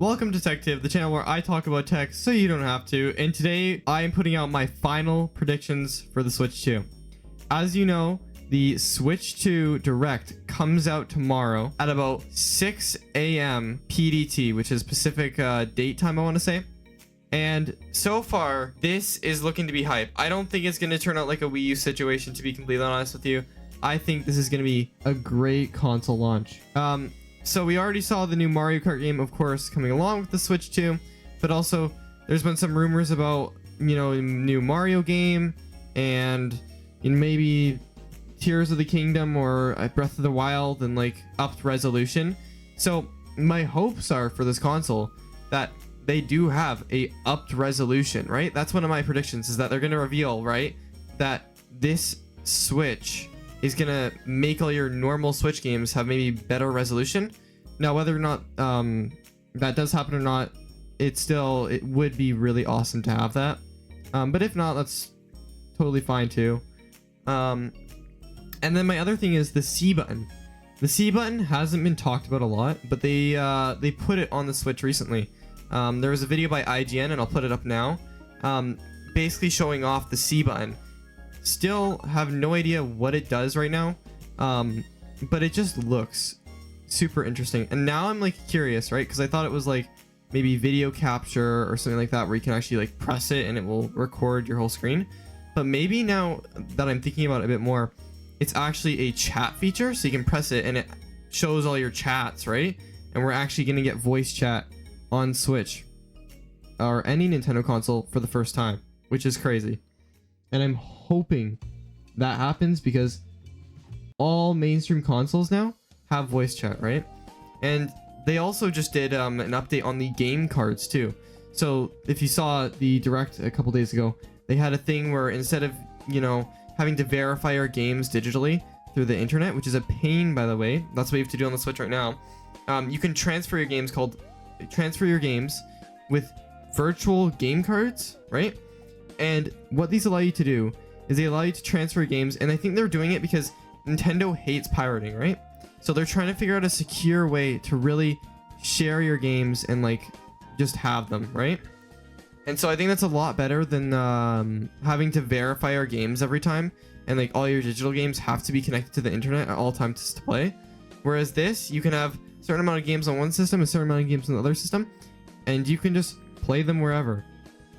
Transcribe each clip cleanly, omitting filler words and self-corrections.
Welcome to TechTiv, the channel where I talk about tech so you don't have to, and today I am putting out my final predictions for the Switch 2. As you know, the Switch 2 Direct comes out tomorrow at about 6 a.m. PDT, which is Pacific date time, I want to say. And so far, this is looking to be hype. I don't think it's going to turn out like a Wii U situation, to be completely honest with you. I think this is going to be a great console launch. So we already saw the new Mario Kart game, of course, coming along with the Switch 2, but also there's been some rumors about, you know, a new Mario game and maybe Tears of the Kingdom or Breath of the Wild and like upped resolution. So my hopes are for this console that they do have a upped resolution, right? That's one of my predictions, is that they're going to reveal, right, that this Switch is gonna make all your normal Switch games have maybe better resolution. Now, whether or not that does happen or not, it would be really awesome to have that. But if not, that's totally fine too. And then my other thing is the C button. The C button hasn't been talked about a lot, but they put it on the Switch recently. There was a video by IGN, and I'll put it up now, basically showing off the C button. Still have no idea what it does right now, but it just looks super interesting. And now I'm like curious, right? Because I thought it was like maybe video capture or something like that, where you can actually like press it and it will record your whole screen. But maybe now that I'm thinking about it a bit more, it's actually a chat feature, so you can press it and it shows all your chats, right? And we're actually gonna get voice chat on Switch or any Nintendo console for the first time, which is crazy. And I'm hoping that happens because all mainstream consoles now have voice chat, right? And they also just did an update on the game cards too. So if you saw the Direct a couple days ago, they had a thing where instead of, you know, having to verify your games digitally through the internet, which is a pain, by the way, that's what you have to do on the Switch right now. You can transfer your games with virtual game cards, right? And what these allow you to do is they allow you to transfer games, and I think they're doing it because Nintendo hates pirating, right? So they're trying to figure out a secure way to really share your games and like just have them, right? And so I think that's a lot better than having to verify our games every time, and like all your digital games have to be connected to the internet at all times to play. Whereas this, you can have a certain amount of games on one system, a certain amount of games on the other system, and you can just play them wherever.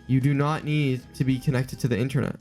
You do not need to be connected to the internet,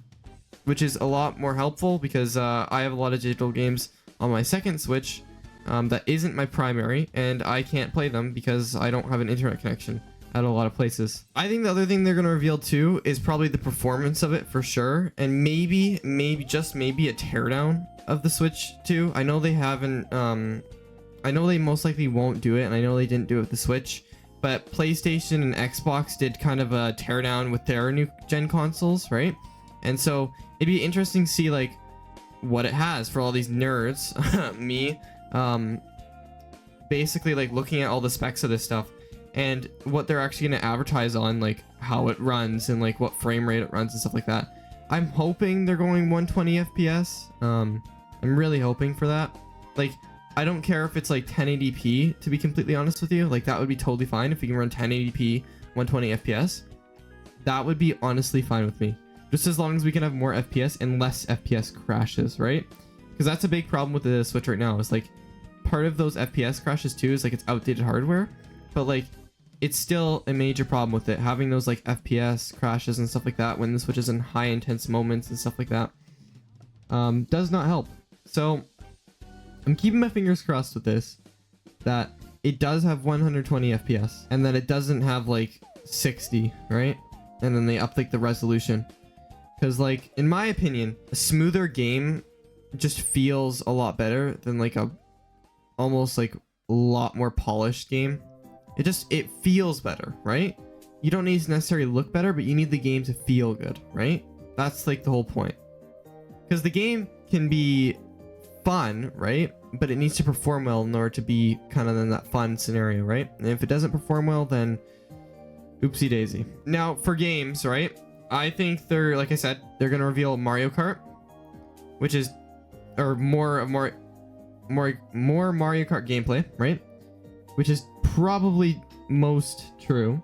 which is a lot more helpful because I have a lot of digital games on my second Switch that isn't my primary, and I can't play them because I don't have an internet connection at a lot of places. I think the other thing they're going to reveal too is probably the performance of it for sure, and maybe just maybe a teardown of the Switch 2. I know they haven't, I know they most likely won't do it, and I know they didn't do it with the Switch. But PlayStation and Xbox did kind of a teardown with their new gen consoles, right? And so it'd be interesting to see like what it has for all these nerds, me, basically like looking at all the specs of this stuff and what they're actually going to advertise on, like how it runs and like what frame rate it runs and stuff like that. I'm hoping they're going 120 FPS. I'm really hoping for that. Like, I don't care if it's like 1080p, to be completely honest with you. Like, that would be totally fine if you can run 1080p 120 FPS. That would be honestly fine with me, just as long as we can have more FPS and less FPS crashes, right? Because that's a big problem with the Switch right now, is like part of those FPS crashes too is like it's outdated hardware, but like it's still a major problem with it, having those like FPS crashes and stuff like that when the Switch is in high intense moments and stuff like that. Does not help. So I'm keeping my fingers crossed with this, that it does have 120 FPS and that it doesn't have like 60, right? And then they up like the resolution. Because like, in my opinion, a smoother game just feels a lot better than like a almost like a lot more polished game. It feels better, right? You don't need to necessarily look better, but you need the game to feel good, right? That's like the whole point. Because the game can be fun, right? But it needs to perform well in order to be kind of in that fun scenario, right? And if it doesn't perform well, then oopsie daisy. Now for games, right? I think they're, like I said, they're gonna reveal Mario Kart, which is, or more Mario Kart gameplay, right? Which is probably most true.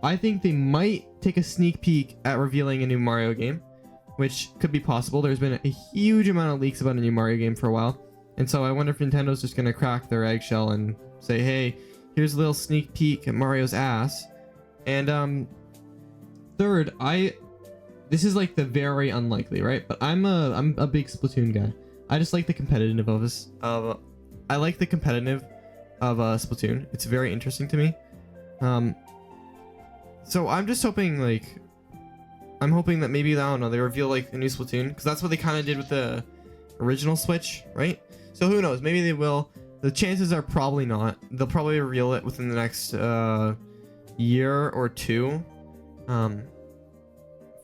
I think they might take a sneak peek at revealing a new Mario game, which could be possible. There's been a huge amount of leaks about a new Mario game for a while. And so I wonder if Nintendo's just going to crack their eggshell and say, hey, here's a little sneak peek at Mario's ass. And third, this is like the very unlikely, right? But I'm a big Splatoon guy. I just like the competitive of this. I like the competitive of Splatoon. It's very interesting to me. So I'm just hoping I'm hoping that maybe, I don't know, they reveal like a new Splatoon, because that's what they kind of did with the original Switch, right? So who knows? Maybe they will. The chances are probably not. They'll probably reveal it within the next year or two,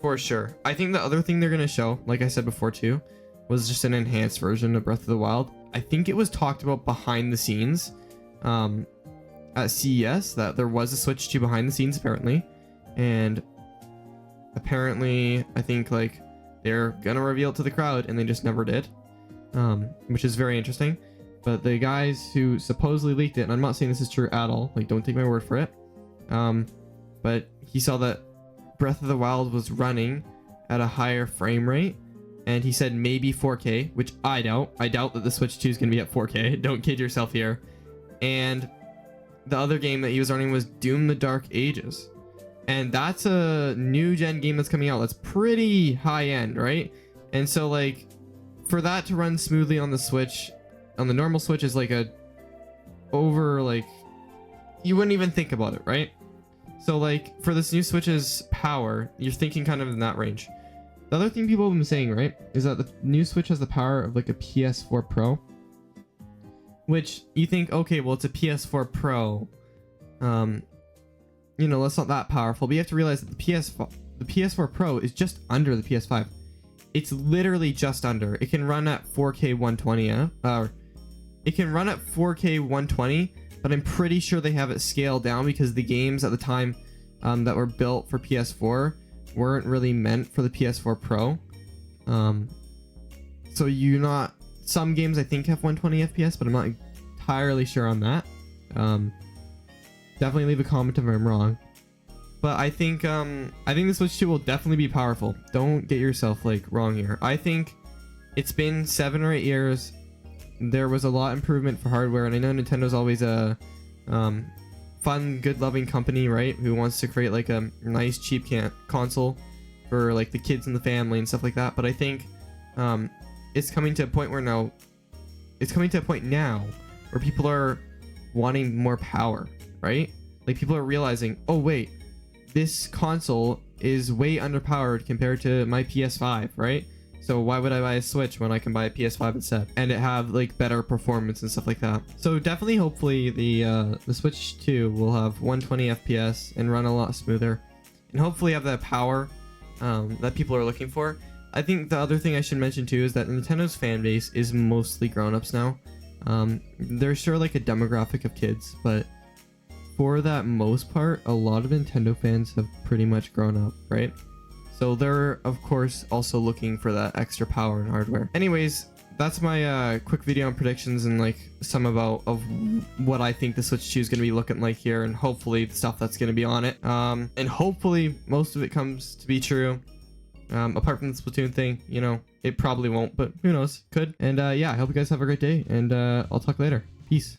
for sure. I think the other thing they're gonna show, like I said before too, was just an enhanced version of Breath of the Wild. I think it was talked about behind the scenes at CES that there was a Switch 2 behind the scenes apparently, and apparently I think like they're gonna reveal it to the crowd and they just never did, which is very interesting. But the guys who supposedly leaked it, and I'm not saying this is true at all, like don't take my word for it, but he saw that Breath of the Wild was running at a higher frame rate, and he said maybe 4K, which I doubt. I doubt that the Switch 2 is going to be at 4K. Don't kid yourself here. And the other game that he was running was Doom: The Dark Ages. And that's a new gen game that's coming out. That's pretty high end, right? And so like for that to run smoothly on the Switch, on the normal Switch, is like you wouldn't even think about it, right? So like for this new Switch's power, you're thinking kind of in that range. The other thing people have been saying, right, is that the new Switch has the power of like a PS4 Pro, which you think, okay, well, it's a PS4 Pro, you know, that's not that powerful. But you have to realize that the PS4 Pro is just under the PS5. It's literally just under. It can run at 4K 120, it can run at 4K 120, but I'm pretty sure they have it scaled down because the games at the time that were built for PS4 weren't really meant for the PS4 Pro. So some games I think have 120 FPS, but I'm not entirely sure on that. Definitely leave a comment if I'm wrong. But I think the Switch 2 will definitely be powerful. Don't get yourself like wrong here. I think it's been 7 or 8 years. There was a lot of improvement for hardware, and I know Nintendo's always a fun, good loving company, right, who wants to create like a nice cheap console for like the kids and the family and stuff like that. But I think it's coming to a point now where people are wanting more power, right? Like people are realizing, oh wait, this console is way underpowered compared to my PS5, right? So why would I buy a Switch when I can buy a PS5 instead and it have like better performance and stuff like that? So definitely, hopefully the Switch 2 will have 120 FPS and run a lot smoother, and hopefully have that power that people are looking for. I think the other thing I should mention too is that Nintendo's fan base is mostly grown-ups now. There's sure like a demographic of kids, but for that most part, a lot of Nintendo fans have pretty much grown up, right? So they're, of course, also looking for that extra power in hardware. Anyways, that's my quick video on predictions and like some of what I think the Switch 2 is going to be looking like here, and hopefully the stuff that's going to be on it. And hopefully most of it comes to be true. Apart from the Splatoon thing, you know, it probably won't, but who knows, could. And yeah, I hope you guys have a great day, and I'll talk later. Peace.